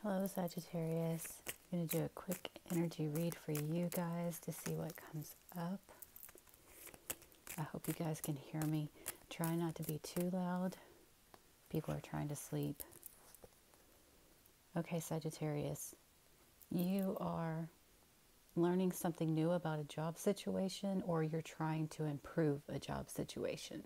Hello, Sagittarius. I'm going to do a quick energy read for you guys to see what comes up. I hope you guys can hear me. Try not to be too loud. People are trying to sleep. Okay, Sagittarius. You are learning something new about a job situation, or you're trying to improve a job situation.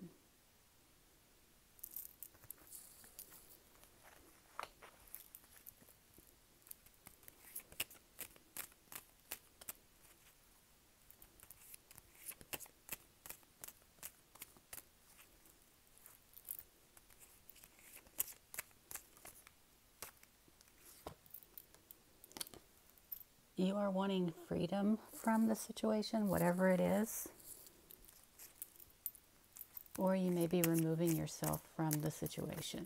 You are wanting freedom from the situation, whatever it is. Or you may be removing yourself from the situation.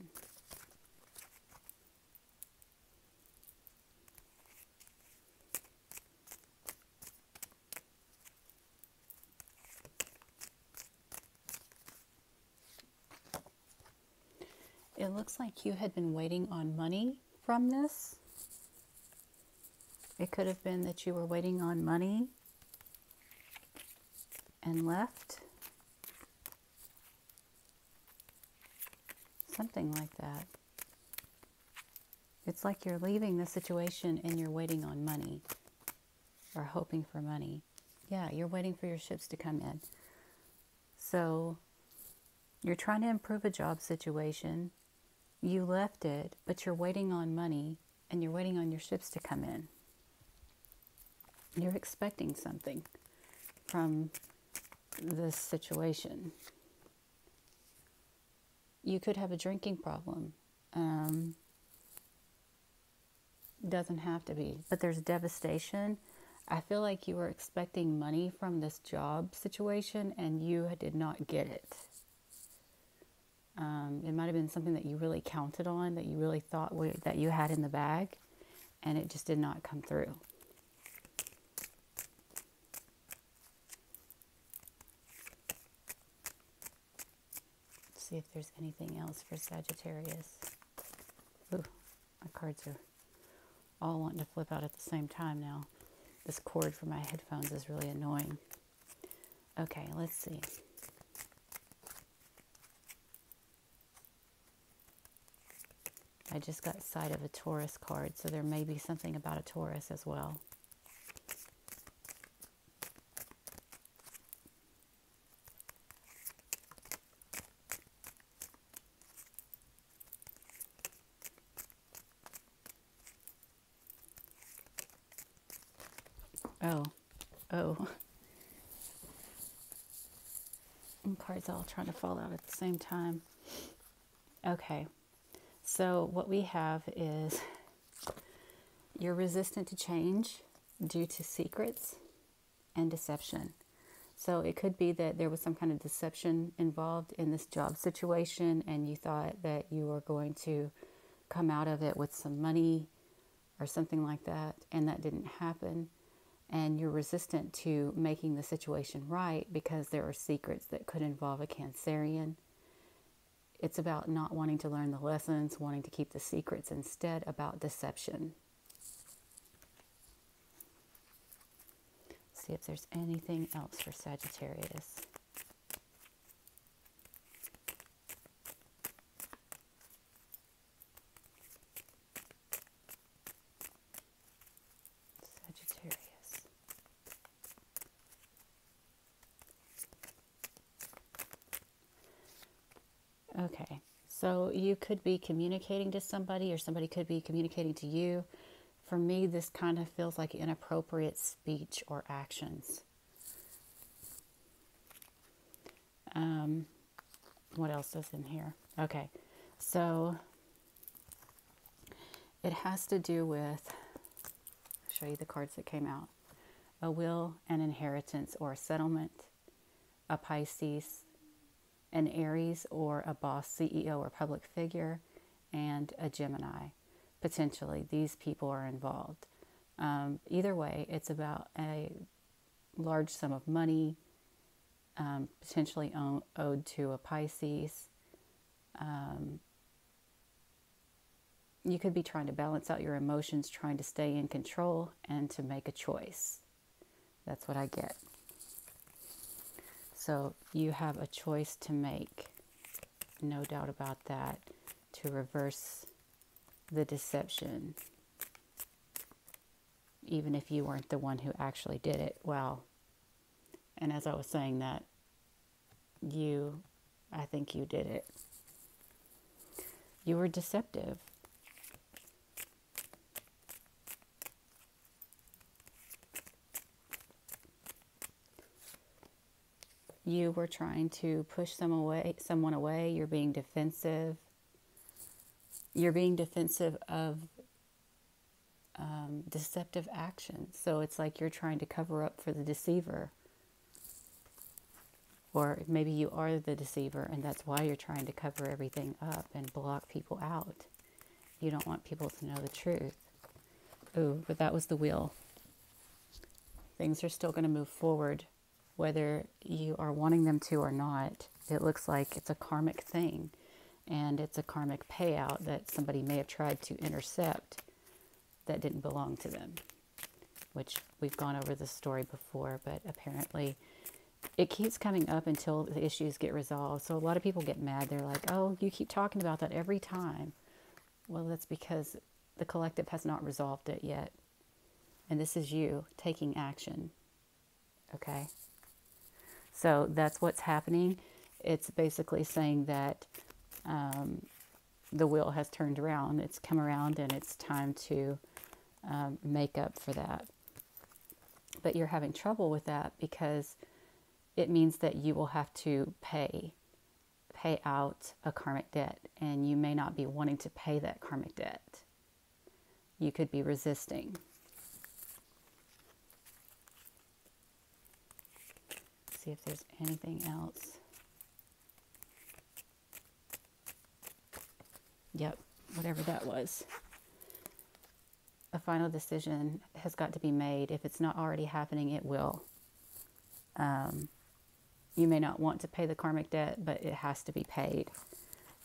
It looks like you had been waiting on money from this. It could have been that you were waiting on money and left. Something like that. It's like you're leaving the situation and you're waiting on money or hoping for money. Yeah, you're waiting for your ships to come in. So you're trying to improve a job situation. You left it, but you're waiting on money and you're waiting on your ships to come in. You're expecting something from this situation. You could have a drinking problem. Doesn't have to be, but there's devastation. I feel like you were expecting money from this job situation and you did not get it. It might have been something that you really counted on, that you really thought that you had in the bag, and it just did not come through. Let's see if there's anything else for Sagittarius. Ooh, my cards are all wanting to flip out at the same time now. This cord for my headphones is really annoying. Okay, let's see. I just got sight of a Taurus card, so there may be something about a Taurus as well. Oh. And cards all trying to fall out at the same time. Okay. So what we have is you're resistant to change due to secrets and deception. So it could be that there was some kind of deception involved in this job situation and you thought that you were going to come out of it with some money or something like that, and that didn't happen. And you're resistant to making the situation right because there are secrets that could involve a Cancerian. It's about not wanting to learn the lessons, wanting to keep the secrets, instead about deception. See if there's anything else for Sagittarius. Sagittarius. Okay, so you could be communicating to somebody or somebody could be communicating to you. For me, this kind of feels like inappropriate speech or actions. What else is in here? Okay, so it has to do with, I'll show you the cards that came out. A will, an inheritance or a settlement, a Pisces, an Aries or a boss, CEO or public figure, and a Gemini. Potentially, these people are involved. Either way, it's about a large sum of money, potentially owed to a Pisces, You could be trying to balance out your emotions, trying to stay in control and to make a choice. That's what I get. So you have a choice to make, no doubt about that, to reverse the deception, even if you weren't the one who actually did it. Well, and as I was saying that, I think you did it. You were deceptive. You were trying to push someone away. You're being defensive. You're being defensive of deceptive actions. So it's like you're trying to cover up for the deceiver. Or maybe you are the deceiver and that's why you're trying to cover everything up and block people out. You don't want people to know the truth. Ooh, but that was the wheel. Things are still going to move forward, whether you are wanting them to or not. It looks like it's a karmic thing, and it's a karmic payout that somebody may have tried to intercept that didn't belong to them, which we've gone over this story before, but apparently it keeps coming up until the issues get resolved. So a lot of people get mad. They're like, oh, you keep talking about that every time. Well, that's because the collective has not resolved it yet. And this is you taking action. Okay? So that's what's happening. It's basically saying that the wheel has turned around. It's come around and it's time to make up for that. But you're having trouble with that because it means that you will have to pay out a karmic debt, and you may not be wanting to pay that karmic debt. You could be resisting. See if there's anything else. Yep, whatever that was. A final decision has got to be made. If it's not already happening, it will. You may not want to pay the karmic debt, but it has to be paid,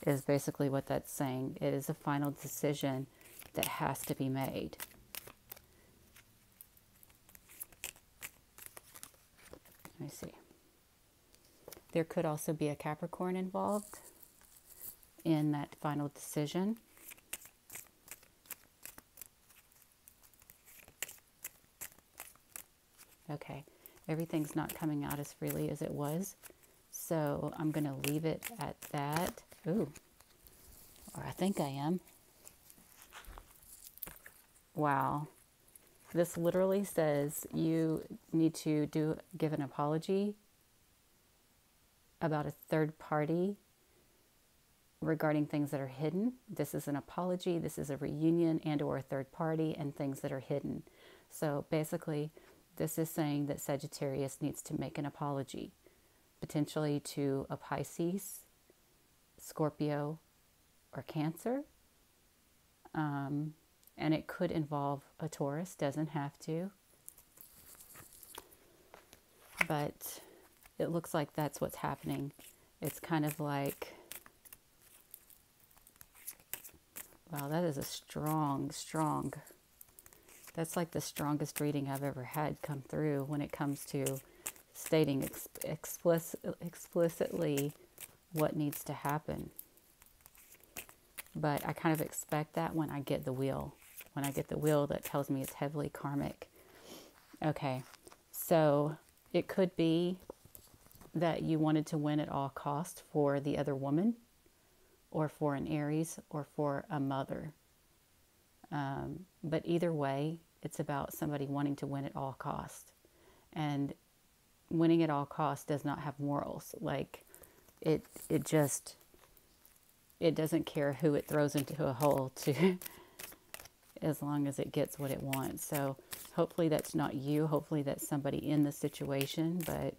is basically what that's saying. It is a final decision that has to be made. Let me see. There could also be a Capricorn involved in that final decision. Okay. Everything's not coming out as freely as it was. So I'm going to leave it at that. Ooh. Or I think I am. Wow. This literally says you need to give an apology about a third party regarding things that are hidden. This is an apology. This is a reunion and or a third party and things that are hidden. So basically, this is saying that Sagittarius needs to make an apology, potentially to a Pisces, Scorpio, or Cancer. And it could involve a Taurus, doesn't have to. But it looks like that's what's happening. It's kind of like, wow, that is a strong, that's like the strongest reading I've ever had come through when it comes to stating explicitly what needs to happen. But I kind of expect that when I get the wheel. When I get the wheel that tells me it's heavily karmic. Okay, so it could be that you wanted to win at all costs for the other woman, or for an Aries, or for a mother. But either way, it's about somebody wanting to win at all costs. And winning at all costs does not have morals. Like, it doesn't care who it throws into a hole to, as long as it gets what it wants. So hopefully that's not you. Hopefully that's somebody in the situation, but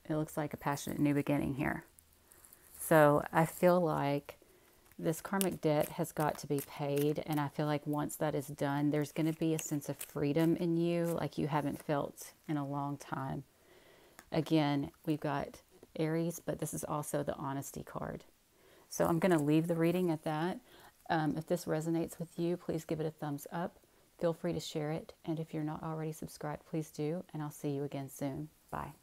it looks like a passionate new beginning here. So I feel like this karmic debt has got to be paid. And I feel like once that is done, there's going to be a sense of freedom in you like you haven't felt in a long time. Again, we've got Aries, but this is also the honesty card. So I'm going to leave the reading at that. If this resonates with you, please give it a thumbs up. Feel free to share it. And if you're not already subscribed, please do. And I'll see you again soon. Bye.